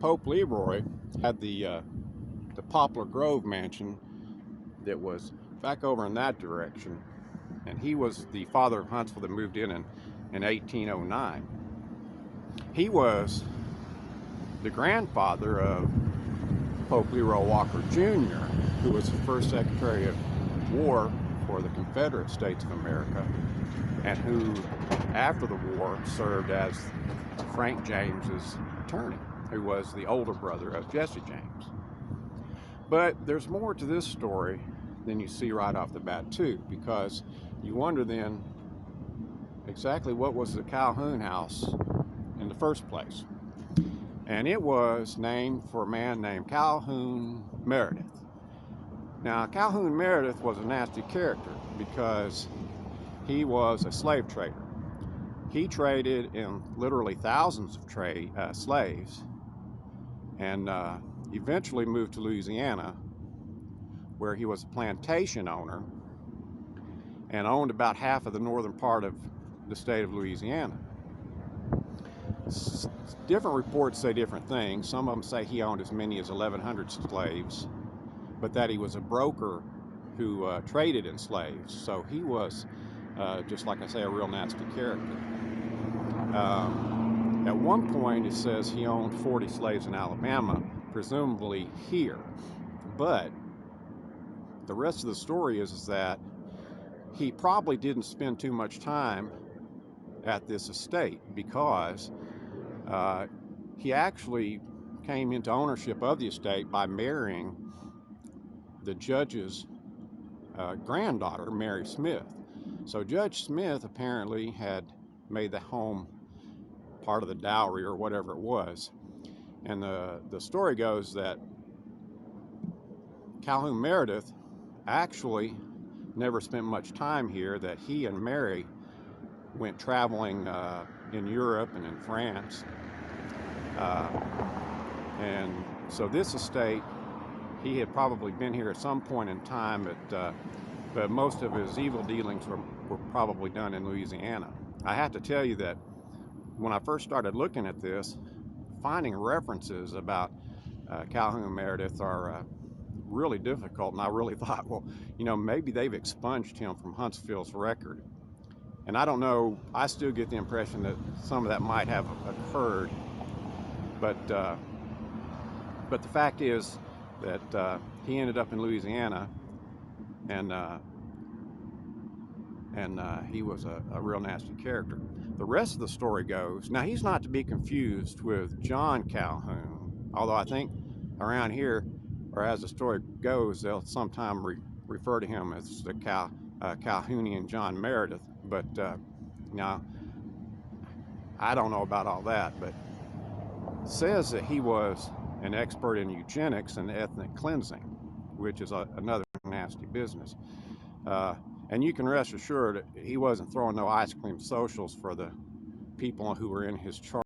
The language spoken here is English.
Pope Leroy had the Poplar Grove mansion that was back over in that direction, and he was the father of Huntsville that moved in 1809. He was the grandfather of Pope Leroy Walker Jr., who was the first Secretary of War for the Confederate States of America, and who, after the war, served as Frank James's attorney, who was the older brother of Jesse James. But there's more to this story than you see right off the bat, too, because you wonder then exactly what was the Calhoun House in the first place. And it was named for a man named Calhoun Meredith. Now, Calhoun Meredith was a nasty character because he was a slave trader. He traded in literally thousands of slaves, and eventually moved to Louisiana, where he was a plantation owner and owned about half of the northern part of the state of Louisiana. Different reports say different things. Some of them say he owned as many as 1,100 slaves, but that he was a broker who traded in slaves. So he was, just like I say, a real nasty character. At one point, it says he owned 40 slaves in Alabama, presumably here. But the rest of the story is that he probably didn't spend too much time at this estate, because he actually came into ownership of the estate by marrying the judge's granddaughter, Mary Smith. So Judge Smith apparently had made the home part of the dowry or whatever it was. And the story goes that Calhoun Meredith actually never spent much time here, that he and Mary went traveling in Europe and in France. And so this estate, he had probably been here at some point in time, but most of his evil dealings were probably done in Louisiana. I have to tell you that when I first started looking at this, finding references about Calhoun Meredith are really difficult, and I really thought, well, maybe they've expunged him from Huntsville's record. And I don't know, I still get the impression that some of that might have occurred, but the fact is that he ended up in Louisiana, and he was a real nasty character. The rest of the story goes, now he's not to be confused with John Calhoun, although I think around here, or as the story goes, they'll sometime refer to him as the Calhounian John Meredith. But now, I don't know about all that, but it says that he was an expert in eugenics and ethnic cleansing, which is another nasty business. And you can rest assured he wasn't throwing no ice cream socials for the people who were in his charge.